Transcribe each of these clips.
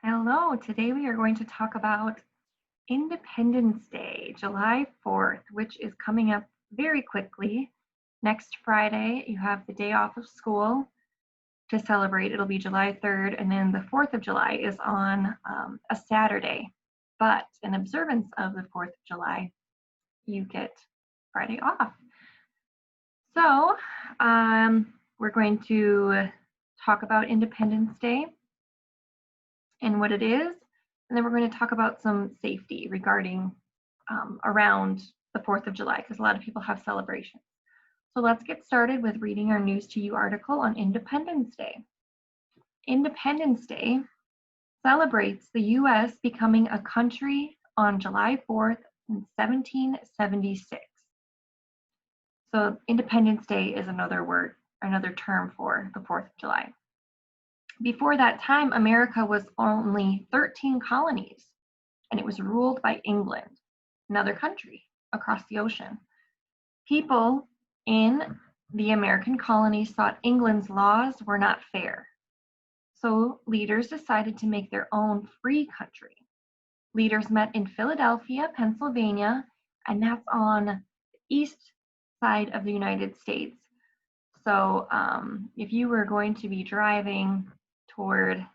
Hello, today we are going to talk about Independence Day, July 4th, which is coming up very quickly. Next Friday, you have the day off of school to celebrate. It'll be July 3rd, and then the 4th of July is on a Saturday. But in observance of the 4th of July, you get Friday off. So we're going to talk about Independence Day and what it is. And then we're going to talk about some safety regarding around the 4th of July, because a lot of people have celebrations. So let's get started with reading our News to You article on Independence Day. Independence Day celebrates the U.S. becoming a country on July 4th in 1776. So Independence Day is another term for the 4th of July. Before that time, America was only 13 colonies, and it was ruled by England, another country across the ocean. People in the American colonies thought England's laws were not fair. So leaders decided to make their own free country. Leaders met in Philadelphia, Pennsylvania, and that's on the east side of the United States. So if you were going to be driving toward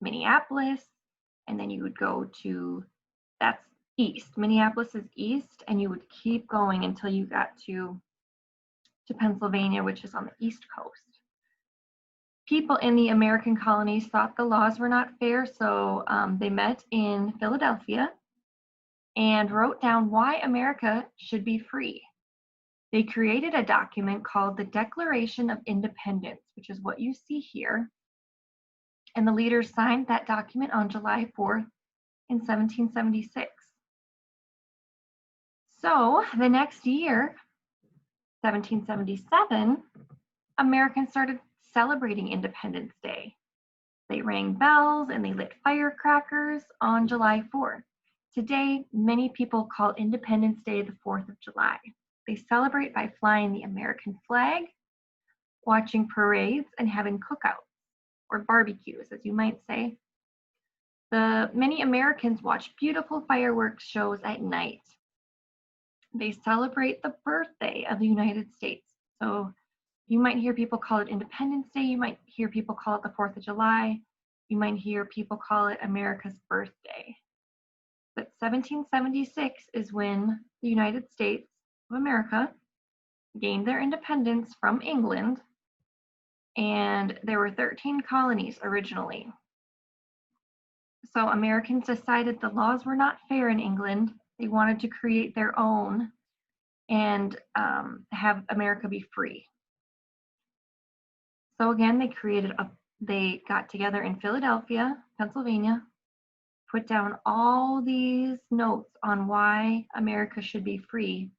Minneapolis, and then you would go to, that's east. Minneapolis is east, and you would keep going until you got to Pennsylvania, which is on the east coast. People in the American colonies thought the laws were not fair, so they met in Philadelphia and wrote down why America should be free. They created a document called the Declaration of Independence, which is what you see here. And the leaders signed that document on July 4th in 1776. So the next year, 1777, Americans started celebrating Independence Day. They rang bells and they lit firecrackers on July 4th. Today, many people call Independence Day the 4th of July. They celebrate by flying the American flag, watching parades, and having cookouts, or barbecues, as you might say. Many Americans watch beautiful fireworks shows at night. They celebrate the birthday of the United States. So you might hear people call it Independence Day. You might hear people call it the 4th of July. You might hear people call it America's birthday. But 1776 is when the United States of America gained their independence from England, and there were 13 colonies originally. So Americans decided the laws were not fair in England. They wanted to create their own and have America be free. So again, they got together in Philadelphia, Pennsylvania, put down all these notes on why America should be free,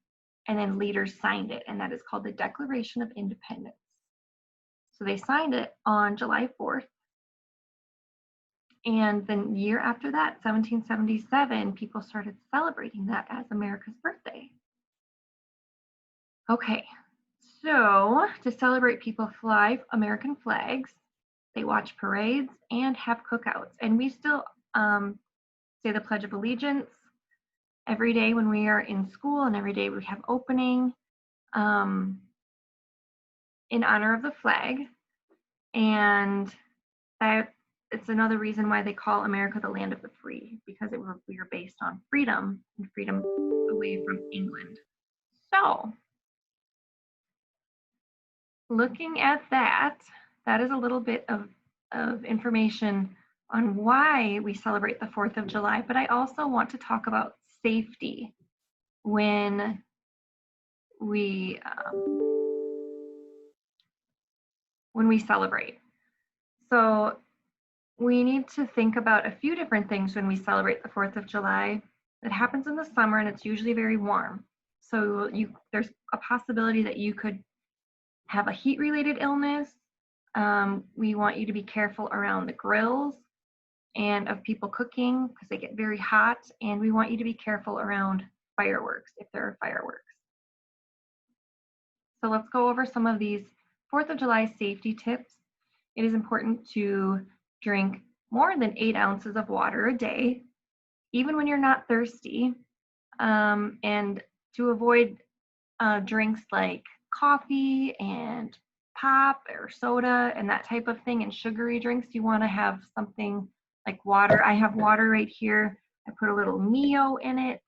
and then leaders signed it, and that is called the Declaration of Independence. So they signed it on July 4th. And then the year after that, 1777, people started celebrating that as America's birthday. Okay, so to celebrate, people fly American flags, they watch parades, and have cookouts. And we still say the Pledge of Allegiance every day when we are in school, and every day we have opening in honor of the flag. And that it's another reason why they call America the land of the free, because we were based on freedom and freedom away from England. So looking at that is a little bit of information on why we celebrate the 4th of July, but I also want to talk about safety when we celebrate. So we need to think about a few different things when we celebrate the 4th of July. It happens in the summer, and it's usually very warm. So there's a possibility that you could have a heat-related illness. We want you to be careful around the grills and of people cooking, because they get very hot, and we want you to be careful around fireworks if there are fireworks. So let's go over some of these 4th of July safety tips. It is important to drink more than 8 ounces of water a day, even when you're not thirsty, and to avoid drinks like coffee and pop or soda and that type of thing, and sugary drinks. You want to have something like water. I have water right here. I put a little Mio in it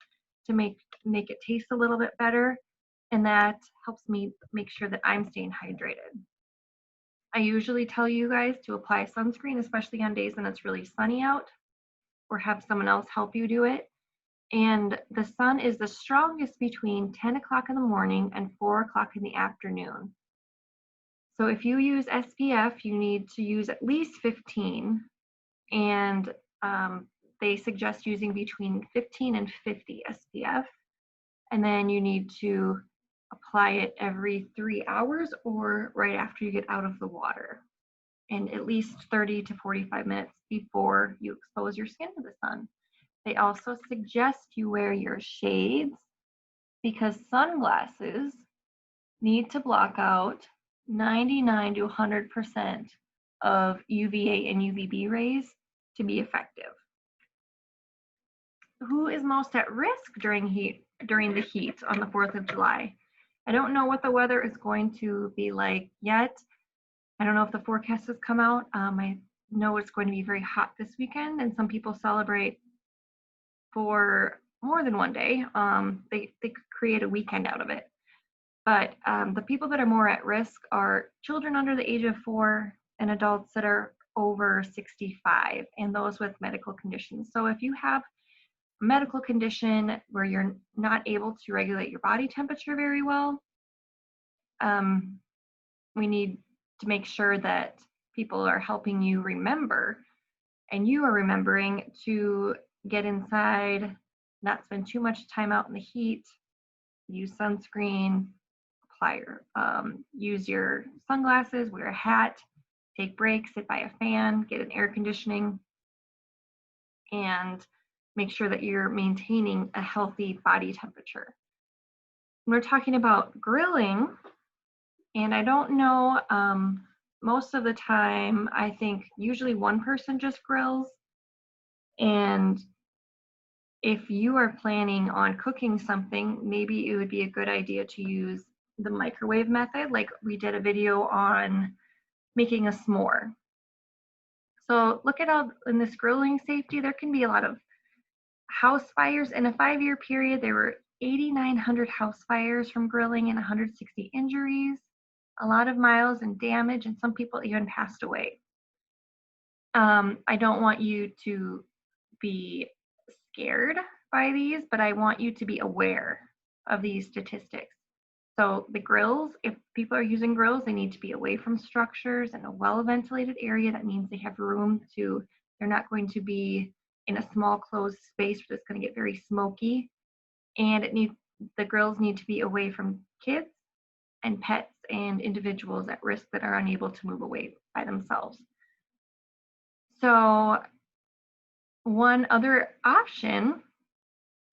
to make it taste a little bit better, and that helps me make sure that I'm staying hydrated. I usually tell you guys to apply sunscreen, especially on days when it's really sunny out, or have someone else help you do it. And the sun is the strongest between 10 o'clock in the morning and 4 o'clock in the afternoon. So if you use SPF, you need to use at least 15, and they suggest using between 15 and 50 SPF. And then you need to apply it every 3 hours or right after you get out of the water, and at least 30 to 45 minutes before you expose your skin to the sun. They also suggest you wear your shades because sunglasses need to block out 99 to 100% of UVA and UVB rays to be effective. Who is most at risk during the heat on the 4th of July? I don't know what the weather is going to be like yet. I don't know if the forecast has come out. I know it's going to be very hot this weekend, and some people celebrate for more than one day. They create a weekend out of it. But the people that are more at risk are children under the age of 4 and adults that are over 65, and those with medical conditions. So if you have a medical condition where you're not able to regulate your body temperature very well, we need to make sure that people are helping you remember, and you are remembering to get inside, not spend too much time out in the heat, use sunscreen, use your sunglasses, wear a hat, take breaks, sit by a fan, get an air conditioning, and make sure that you're maintaining a healthy body temperature. When we're talking about grilling, and I don't know, most of the time, I think usually one person just grills. And if you are planning on cooking something, maybe it would be a good idea to use the microwave method, like we did a video on making a s'more. So look at all in this grilling safety, there can be a lot of house fires. In a 5-year period, there were 8,900 house fires from grilling and 160 injuries, a lot of miles and damage, and some people even passed away. I don't want you to be scared by these, but I want you to be aware of these statistics. So the grills, if people are using grills, they need to be away from structures in a well-ventilated area. That means they have room to, they're not going to be in a small closed space where it's going to get very smoky. And the grills need to be away from kids and pets and individuals at risk that are unable to move away by themselves. So one other option,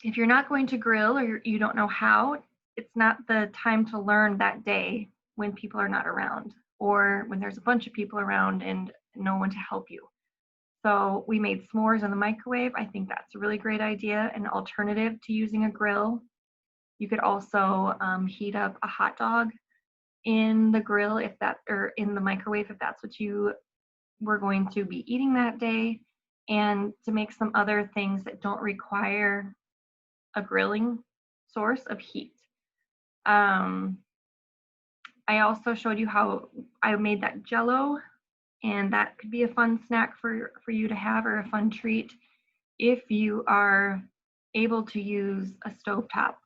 if you're not going to grill or you don't know how, it's not the time to learn that day when people are not around, or when there's a bunch of people around and no one to help you. So we made s'mores in the microwave. I think that's a really great idea, an alternative to using a grill. You could also heat up a hot dog in the grill or in the microwave if that's what you were going to be eating that day, and to make some other things that don't require a grilling source of heat. I also showed you how I made that Jell-O, and that could be a fun snack for you to have, or a fun treat if you are able to use a stovetop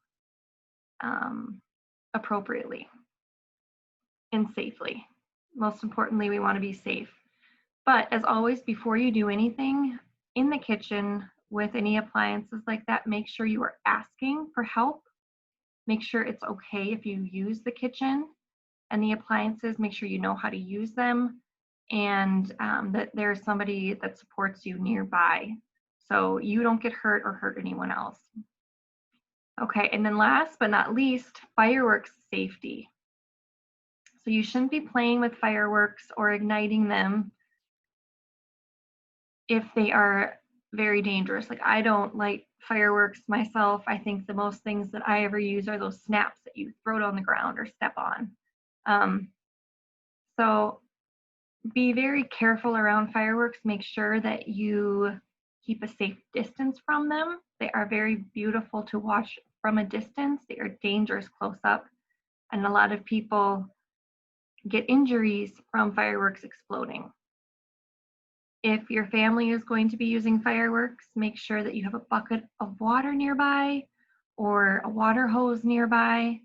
appropriately and safely. Most importantly, we want to be safe. But as always, before you do anything in the kitchen with any appliances like that, make sure you are asking for help. Make sure it's okay if you use the kitchen and the appliances. Make sure you know how to use them, and that there's somebody that supports you nearby so you don't get hurt or hurt anyone else. Okay, and then last but not least, fireworks safety. So you shouldn't be playing with fireworks or igniting them if they are very dangerous. Like, I don't light fireworks myself. I think the most things that I ever use are those snaps that you throw on the ground or step on. So be very careful around fireworks. Make sure that you keep a safe distance from them. They are very beautiful to watch from a distance. They are dangerous close up. And a lot of people get injuries from fireworks exploding. If your family is going to be using fireworks, make sure that you have a bucket of water nearby or a water hose nearby,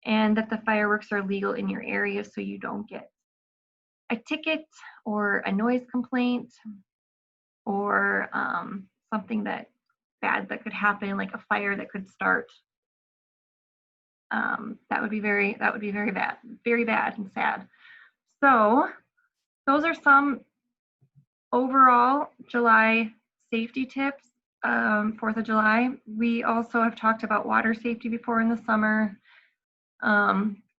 and that the fireworks are legal in your area so you don't get a ticket or a noise complaint or something that bad that could happen, like a fire that could start. That would be very bad and sad. So those are some overall July safety tips. 4th of July. We also have talked about water safety before in the summer.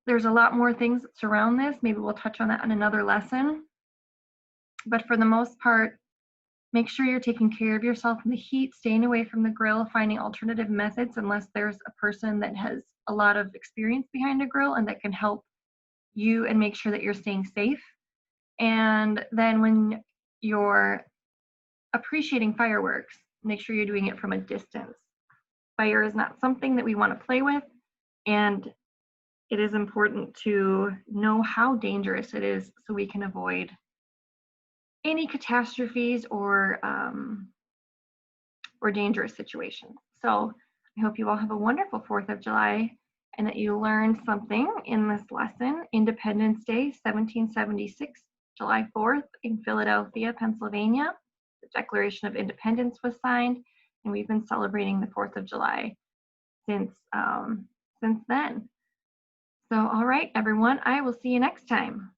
There's a lot more things that surround this. Maybe we'll touch on that in another lesson. But for the most part, make sure you're taking care of yourself in the heat, staying away from the grill, finding alternative methods unless there's a person that has a lot of experience behind a grill and that can help you and make sure that you're staying safe. And then when you're appreciating fireworks, make sure you're doing it from a distance. Fire is not something that we want to play with, and it is important to know how dangerous it is so we can avoid any catastrophes or dangerous situations. So I hope you all have a wonderful 4th of July and that you learned something in this lesson. Independence Day, 1776, July 4th in Philadelphia, Pennsylvania. The Declaration of Independence was signed, and we've been celebrating the 4th of July since then. So, all right, everyone, I will see you next time.